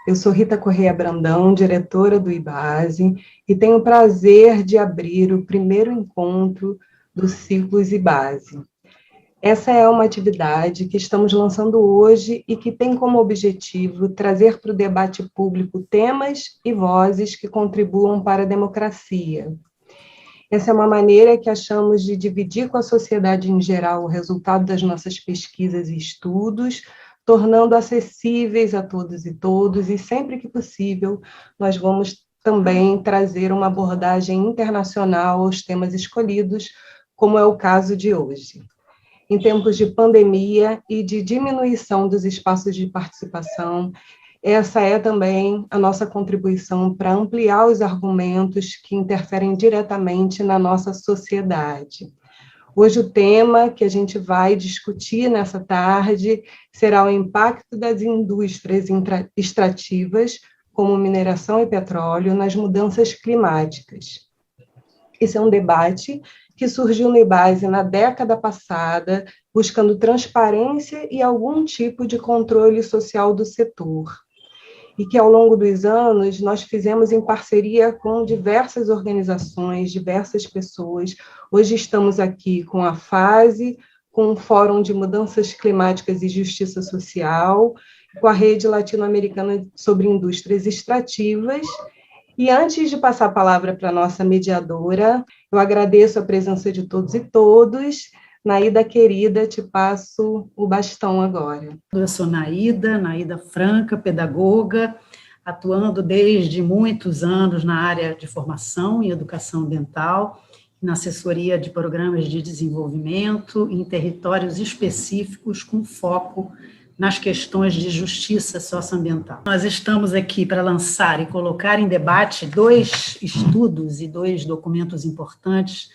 Eu sou Rita Correia Brandão, diretora do IBASE, e tenho o prazer de abrir o primeiro encontro do Ciclos IBASE. Essa é uma atividade que estamos lançando hoje e que tem como objetivo trazer para o debate público temas e vozes que contribuam para a democracia. Essa é uma maneira que achamos de dividir com a sociedade em geral o resultado das nossas pesquisas e estudos, tornando acessíveis a todos e todos, e sempre que possível, nós vamos também trazer uma abordagem internacional aos temas escolhidos, como é o caso de hoje. Em tempos de pandemia e de diminuição dos espaços de participação, essa é também a nossa contribuição para ampliar os argumentos que interferem diretamente na nossa sociedade. Hoje o tema que a gente vai discutir nessa tarde será o impacto das indústrias extrativas, como mineração e petróleo, nas mudanças climáticas. Esse é um debate que surgiu no IBASE na década passada, buscando transparência e algum tipo de controle social do setor, e que ao longo dos anos nós fizemos em parceria com diversas organizações, diversas pessoas. Hoje estamos aqui com a FASE, com o Fórum de Mudanças Climáticas e Justiça Social, com a Rede Latino-Americana sobre Indústrias Extrativas. E antes de passar a palavra para a nossa mediadora, eu agradeço a presença de todos e todas. Naída querida, te passo o bastão agora. Eu sou Naída Franca, pedagoga, atuando desde muitos anos na área de formação e educação ambiental, na assessoria de programas de desenvolvimento em territórios específicos com foco nas questões de justiça socioambiental. Nós estamos aqui para lançar e colocar em debate 2 estudos e 2 documentos importantes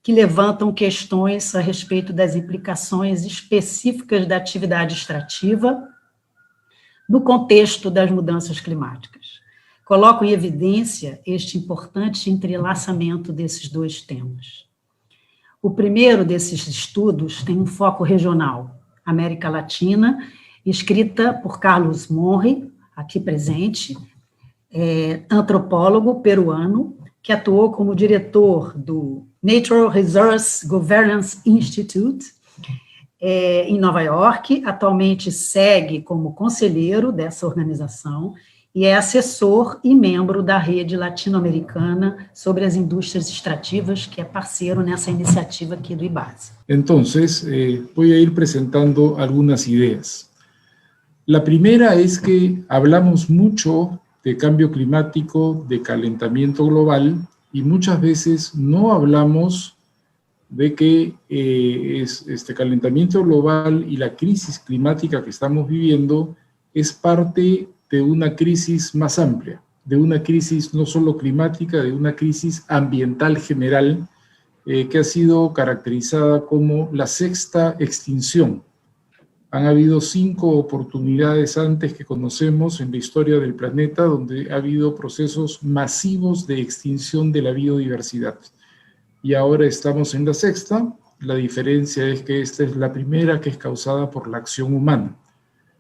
que levantam questões a respeito das implicações específicas da atividade extrativa no contexto das mudanças climáticas. Coloco em evidência este importante entrelaçamento desses 2 temas. O primeiro desses estudos tem um foco regional, América Latina, escrita por Carlos Monri, aqui presente, antropólogo peruano, que atuou como diretor do Natural Resource Governance Institute, em Nova York, atualmente segue como conselheiro dessa organização e é assessor e membro da Rede Latino-Americana sobre as Indústrias Extrativas, que é parceiro nessa iniciativa aqui do IBASE. Entonces, voy a ir presentando algunas ideas. La primera es que hablamos mucho de cambio climático, de calentamiento global, y muchas veces no hablamos de que este calentamiento global y la crisis climática que estamos viviendo es parte de una crisis más amplia, de una crisis no solo climática, de una crisis ambiental general que ha sido caracterizada como la 6ª extinción. Han habido 5 oportunidades antes que conocemos en la historia del planeta donde ha habido procesos masivos de extinción de la biodiversidad. Y ahora estamos en la 6ª. La diferencia es que esta es la primera que es causada por la acción humana.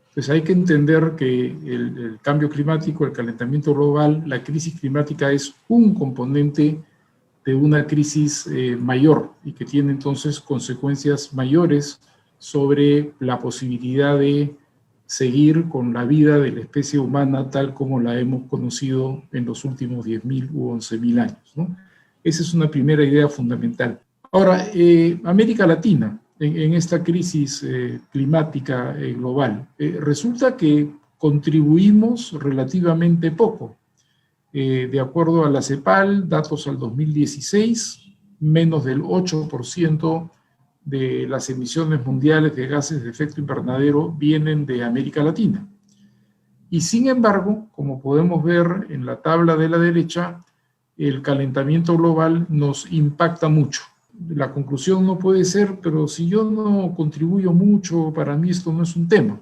Entonces hay que entender que el cambio climático, el calentamiento global, la crisis climática es un componente de una crisis mayor y que tiene entonces consecuencias mayores sobre la posibilidad de seguir con la vida de la especie humana tal como la hemos conocido en los últimos 10.000 u 11.000 años, ¿no? Esa es una primera idea fundamental. Ahora, América Latina, en esta crisis climática global, resulta que contribuimos relativamente poco. De acuerdo a la CEPAL, datos al 2016, menos del 8% de las emisiones mundiales de gases de efecto invernadero vienen de América Latina. Y sin embargo, como podemos ver en la tabla de la derecha, el calentamiento global nos impacta mucho. La conclusión no puede ser, pero si yo no contribuyo mucho, para mí esto no es un tema.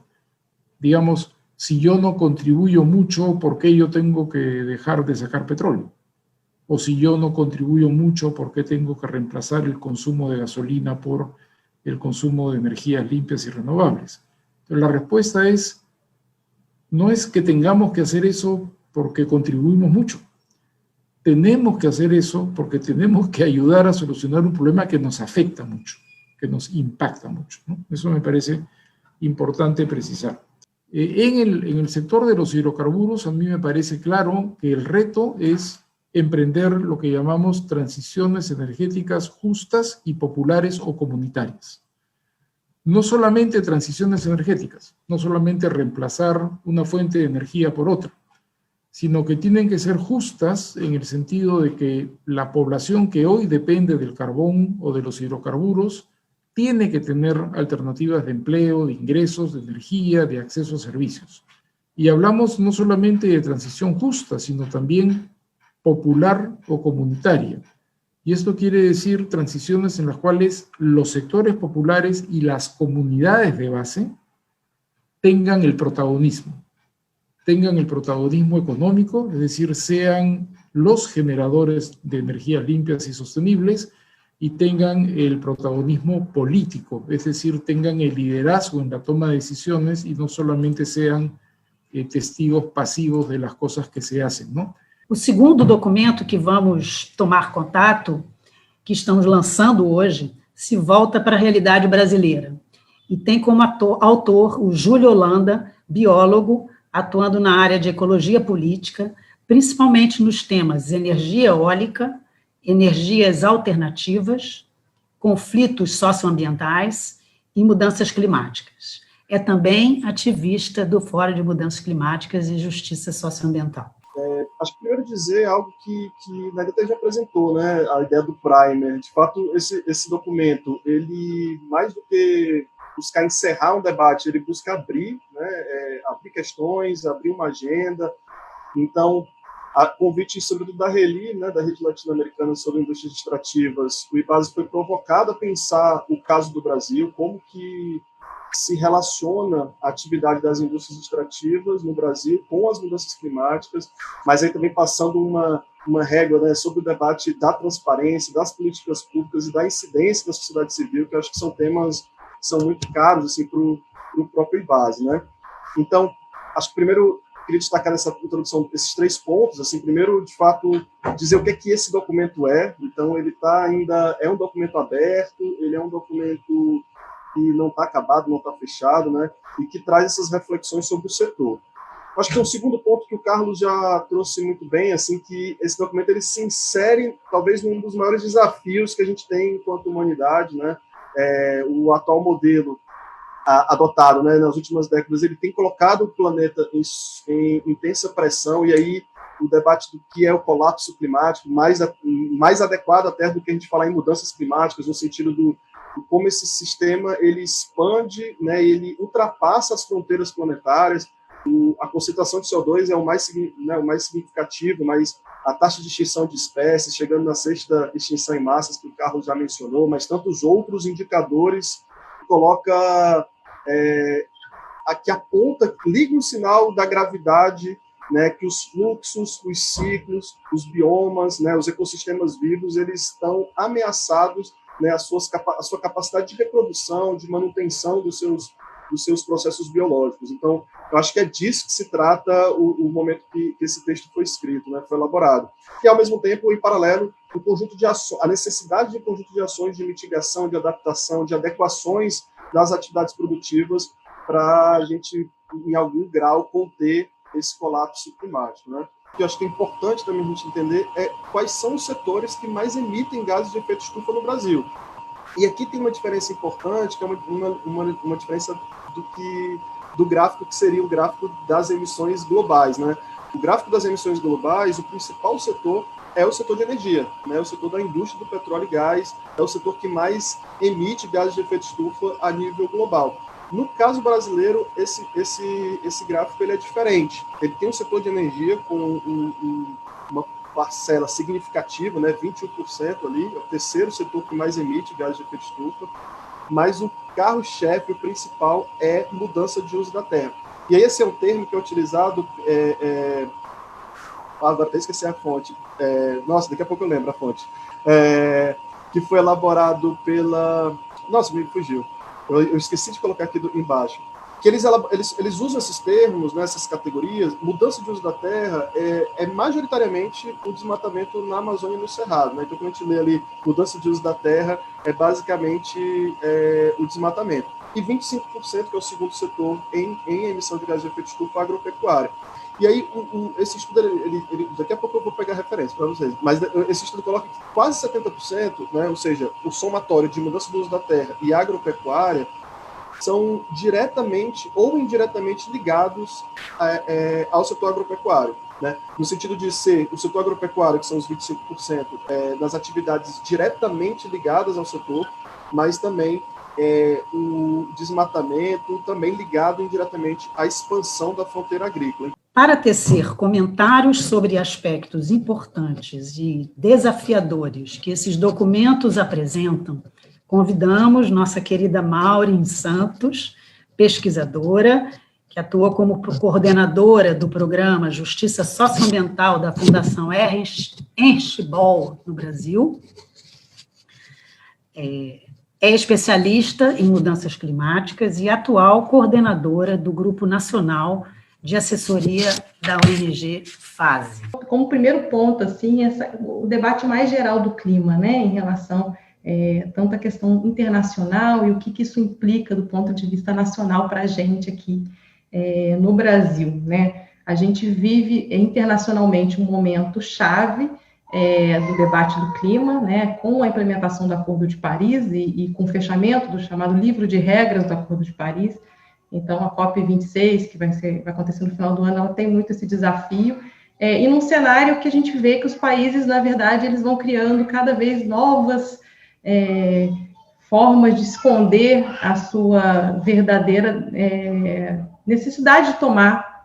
Digamos, si yo no contribuyo mucho, ¿por qué yo tengo que dejar de sacar petróleo? O si yo no contribuyo mucho, ¿por qué tengo que reemplazar el consumo de gasolina por el consumo de energías limpias y renovables? Entonces, la respuesta es, no es que tengamos que hacer eso porque contribuimos mucho. Tenemos que hacer eso porque tenemos que ayudar a solucionar un problema que nos afecta mucho, que nos impacta mucho, ¿no? Eso me parece importante precisar. En el sector de los hidrocarburos, a mí me parece claro que el reto es emprender lo que llamamos transiciones energéticas justas y populares o comunitarias. No solamente transiciones energéticas, no solamente reemplazar una fuente de energía por otra, sino que tienen que ser justas en el sentido de que la población que hoy depende del carbón o de los hidrocarburos tiene que tener alternativas de empleo, de ingresos, de energía, de acceso a servicios. Y hablamos no solamente de transición justa, sino también popular o comunitaria. Y esto quiere decir transiciones en las cuales los sectores populares y las comunidades de base tengan el protagonismo económico, es decir, sean los generadores de energías limpias y sostenibles, y tengan el protagonismo político, es decir, tengan el liderazgo en la toma de decisiones y no solamente sean testigos pasivos de las cosas que se hacen, ¿no? O segundo documento que vamos tomar contato, que estamos lançando hoje, se volta para a realidade brasileira e tem como autor o Júlio Holanda, biólogo, atuando na área de ecologia política, principalmente nos temas energia eólica, energias alternativas, conflitos socioambientais e mudanças climáticas. É também ativista do Fórum de Mudanças Climáticas e Justiça Socioambiental. Acho que primeiro dizer algo que Narita já apresentou, né? A ideia do primer. De fato, esse documento, ele, mais do que buscar encerrar um debate, ele busca abrir, né? Abrir questões, abrir uma agenda. Então, a convite, sobretudo da RELI, né, da Rede Latino-Americana sobre Indústrias Extrativas, o IBASE foi provocado a pensar o caso do Brasil, como que se relaciona a atividade das indústrias extrativas no Brasil com as mudanças climáticas, mas aí também passando uma régua, né, sobre o debate da transparência, das políticas públicas e da incidência da sociedade civil, que eu acho que são temas que são muito caros assim, para o próprio IBASE, né? Então, acho que primeiro queria destacar nessa introdução esses 3 pontos. Assim, primeiro, de fato, dizer o que é que esse documento é. Então, ele é um documento aberto, ele é um documento que não está acabado, não está fechado, né? E que traz essas reflexões sobre o setor. Acho que tem um segundo ponto que o Carlos já trouxe muito bem, assim, que esse documento ele se insere, talvez, num dos maiores desafios que a gente tem enquanto humanidade, né? O atual modelo adotado, né, nas últimas décadas, ele tem colocado o planeta em intensa pressão, e aí o debate do que é o colapso climático, mais adequado até do que a gente falar em mudanças climáticas, no sentido do como esse sistema ele expande, né, ele ultrapassa as fronteiras planetárias. A concentração de CO2 é o mais significativo, mas a taxa de extinção de espécies, chegando na 6ª extinção em massas, que o Carlos já mencionou, mas tantos outros indicadores coloca aqui aponta, liga um sinal da gravidade, né, que os fluxos, os ciclos, os biomas, né, os ecossistemas vivos, eles estão ameaçados, né, a sua capacidade de reprodução, de manutenção dos seus processos biológicos. Então, eu acho que é disso que se trata o momento que esse texto foi escrito, né, foi elaborado. E, ao mesmo tempo, em paralelo, a necessidade de um conjunto de ações de mitigação, de adaptação, de adequações das atividades produtivas para a gente, em algum grau, conter esse colapso climático, né? O que eu acho que é importante também a gente entender quais são os setores que mais emitem gases de efeito estufa no Brasil. E aqui tem uma diferença importante, que é uma diferença do gráfico que seria o gráfico das emissões globais, né? O gráfico das emissões globais, o principal setor é o setor de energia, né? O setor da indústria do petróleo e gás, é o setor que mais emite gases de efeito estufa a nível global. No caso brasileiro, esse gráfico ele é diferente. Ele tem um setor de energia com uma parcela significativa, né? 21% ali, é o terceiro setor que mais emite gases de efeito estufa, mas o carro-chefe, o principal, é mudança de uso da terra. E aí esse é um termo que é utilizado... agora até esqueci a fonte. Nossa, daqui a pouco eu lembro a fonte. Que foi elaborado pela... Nossa, me fugiu. Eu esqueci de colocar aqui embaixo. porque eles usam esses termos, né, essas categorias. Mudança de uso da terra é majoritariamente o desmatamento na Amazônia e no Cerrado, né? Então, quando a gente lê ali mudança de uso da terra, é basicamente o desmatamento. E 25%, que é o segundo setor em emissão de gás de efeito de estufa, agropecuária. E aí, esse estudo, daqui a pouco eu vou pegar referência para vocês, mas esse estudo coloca que quase 70%, né, ou seja, o somatório de mudança do uso da terra e agropecuária, são diretamente ou indiretamente ligados ao setor agropecuário, né? No sentido de ser o setor agropecuário, que são os 25%, das atividades diretamente ligadas ao setor, mas também o desmatamento também ligado indiretamente à expansão da fronteira agrícola. Para tecer comentários sobre aspectos importantes e desafiadores que esses documentos apresentam, convidamos nossa querida Maureen Santos, pesquisadora, que atua como coordenadora do programa Justiça Socioambiental da Fundação Ernst Boll, no Brasil. É especialista em mudanças climáticas e atual coordenadora do Grupo Nacional de Assessoria da ONG FASE. Como primeiro ponto, assim, o debate mais geral do clima, né, em relação tanto à questão internacional e o que isso implica do ponto de vista nacional para a gente aqui no Brasil, né? A gente vive internacionalmente um momento chave do debate do clima, né, com a implementação do Acordo de Paris e com o fechamento do chamado Livro de Regras do Acordo de Paris. Então, a COP26, que vai acontecer no final do ano, ela tem muito esse desafio, e num cenário que a gente vê que os países, na verdade, eles vão criando cada vez novas formas de esconder a sua verdadeira necessidade de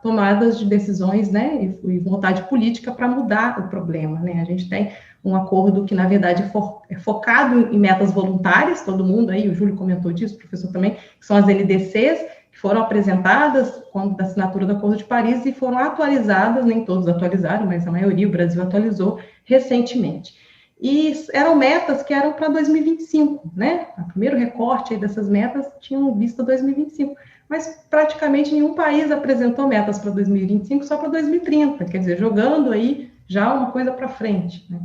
tomadas de decisões, né, e vontade política para mudar o problema, né? A gente tem um acordo que, na verdade, é focado em metas voluntárias, todo mundo aí, o Júlio comentou disso, o professor também, que são as NDCs, que foram apresentadas quando da assinatura do Acordo de Paris e foram atualizadas, nem todos atualizaram, mas a maioria, o Brasil atualizou recentemente. E eram metas que eram para 2025, né? O primeiro recorte aí dessas metas tinham vista 2025, mas praticamente nenhum país apresentou metas para 2025, só para 2030, quer dizer, jogando aí já uma coisa para frente, né?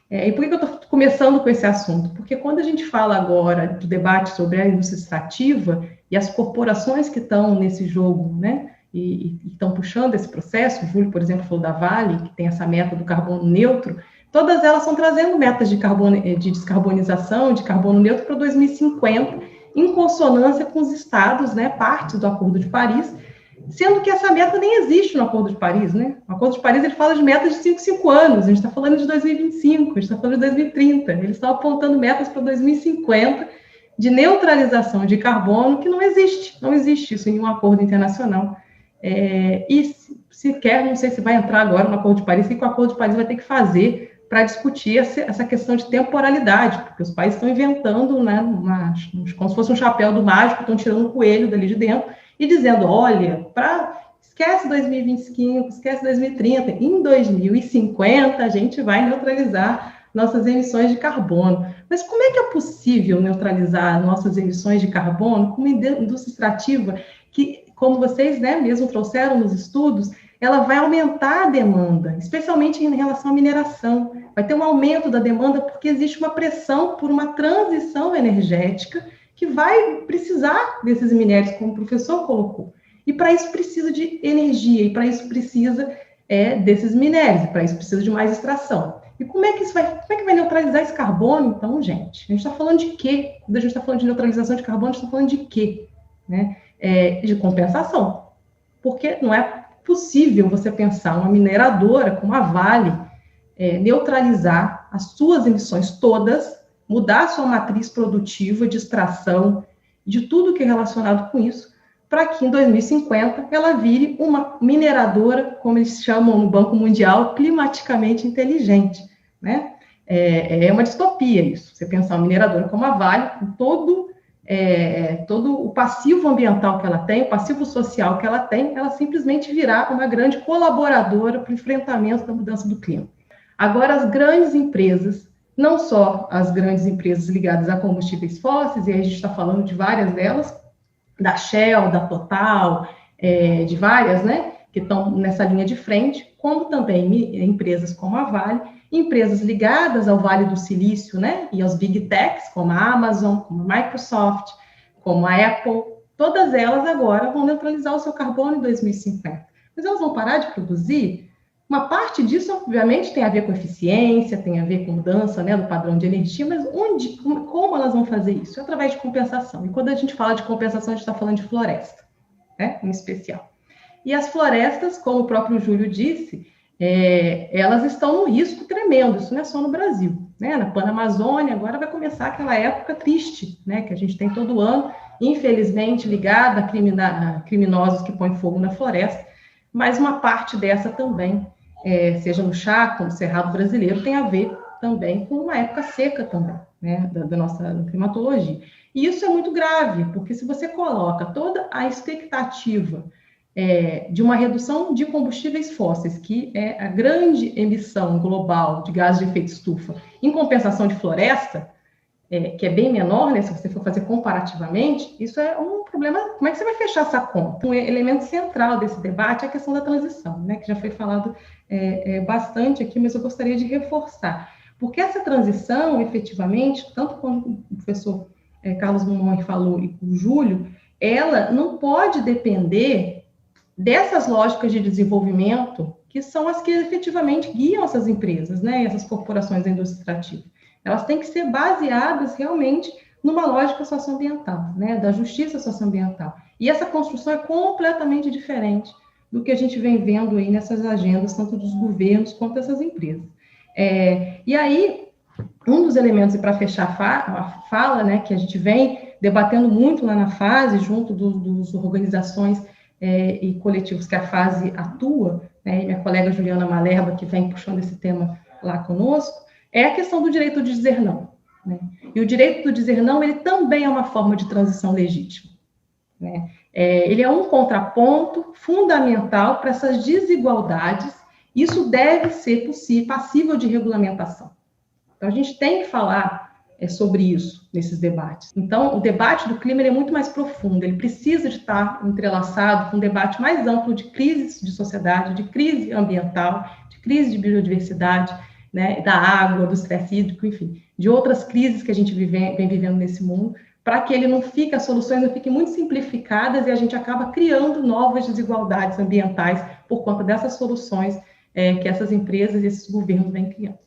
E por que eu estou começando com esse assunto? Porque quando a gente fala agora do debate sobre a indústria extrativa e as corporações que estão nesse jogo, né, e estão puxando esse processo, o Júlio, por exemplo, falou da Vale, que tem essa meta do carbono neutro, todas elas estão trazendo metas de descarbonização, de carbono neutro para 2050, em consonância com os estados, né, parte do Acordo de Paris, sendo que essa meta nem existe no Acordo de Paris, né? O Acordo de Paris, ele fala de metas de 5 anos, a gente está falando de 2025, a gente está falando de 2030, eles estão apontando metas para 2050 de neutralização de carbono, que não existe isso em nenhum acordo internacional. E sequer, não sei se vai entrar agora no Acordo de Paris, o que o Acordo de Paris vai ter que fazer para discutir essa questão de temporalidade, porque os países estão inventando, né, como se fosse um chapéu do mágico, estão tirando um coelho dali de dentro, e dizendo, olha, esquece 2025, esquece 2030, em 2050 a gente vai neutralizar nossas emissões de carbono. Mas como é que é possível neutralizar nossas emissões de carbono com uma indústria extrativa que, como vocês, né, mesmo trouxeram nos estudos, ela vai aumentar a demanda, especialmente em relação à mineração. Vai ter um aumento da demanda porque existe uma pressão por uma transição energética que vai precisar desses minérios, como o professor colocou. E para isso precisa de energia, e para isso precisa desses minérios, e para isso precisa de mais extração. E como é que vai neutralizar esse carbono, então, gente? A gente está falando de quê? Quando a gente está falando de neutralização de carbono, a gente está falando de quê? Né? De compensação. Porque não é possível você pensar uma mineradora como a Vale neutralizar as suas emissões todas, mudar a sua matriz produtiva de extração, de tudo que é relacionado com isso, para que em 2050 ela vire uma mineradora, como eles chamam no Banco Mundial, climaticamente inteligente, né? É uma distopia isso, você pensar uma mineradora como a Vale, com todo o passivo ambiental que ela tem, o passivo social que ela tem, ela simplesmente virar uma grande colaboradora para o enfrentamento da mudança do clima. Agora, as grandes empresas, não só as grandes empresas ligadas a combustíveis fósseis, e aí a gente está falando de várias delas, da Shell, da Total, de várias, né, que estão nessa linha de frente, como também empresas como a Vale, empresas ligadas ao Vale do Silício, né, e aos Big Techs, como a Amazon, como a Microsoft, como a Apple, todas elas agora vão neutralizar o seu carbono em 2050. Mas elas vão parar de produzir? Uma parte disso, obviamente, tem a ver com eficiência, tem a ver com mudança, né, do padrão de energia, mas como elas vão fazer isso? Através de compensação. E quando a gente fala de compensação, a gente está falando de floresta, né, em especial. E as florestas, como o próprio Júlio disse, elas estão num risco tremendo, isso não é só no Brasil, né? Na Panamazônia, agora vai começar aquela época triste, né, que a gente tem todo ano, infelizmente ligada a criminosos que põem fogo na floresta, mas uma parte dessa também, seja no Chaco, no Cerrado Brasileiro, tem a ver também com uma época seca também, né, da nossa climatologia. E isso é muito grave, porque se você coloca toda a expectativa de uma redução de combustíveis fósseis, que é a grande emissão global de gases de efeito estufa, em compensação de floresta, que é bem menor, né, se você for fazer comparativamente, isso é um problema. Como é que você vai fechar essa conta? Um elemento central desse debate é a questão da transição, né, que já foi falado bastante aqui, mas eu gostaria de reforçar, porque essa transição, efetivamente, tanto como o professor Carlos Monmont falou e o Júlio, ela não pode depender dessas lógicas de desenvolvimento que são as que efetivamente guiam essas empresas, né, essas corporações da indústria extrativa. Elas têm que ser baseadas realmente numa lógica socioambiental, né, da justiça socioambiental. E essa construção é completamente diferente do que a gente vem vendo aí nessas agendas, tanto dos governos quanto dessas empresas. E aí, um dos elementos, e para fechar a fala, né, que a gente vem debatendo muito lá na FASE, junto das organizações e coletivos que a FASE atua, né, e minha colega Juliana Malerba, que vem puxando esse tema lá conosco, é a questão do direito de dizer não, né? E o direito de dizer não, ele também é uma forma de transição legítima, né? Ele é um contraponto fundamental para essas desigualdades. Isso deve ser passível de regulamentação. Então, a gente tem que falar sobre isso nesses debates. Então, o debate do clima é muito mais profundo, ele precisa de estar entrelaçado com um debate mais amplo de crises de sociedade, de crise ambiental, de crise de biodiversidade, né, da água, do estresse hídrico, enfim, de outras crises que a gente vem vivendo nesse mundo, para que as soluções não fiquem muito simplificadas e a gente acaba criando novas desigualdades ambientais por conta dessas soluções que essas empresas e esses governos vêm criando.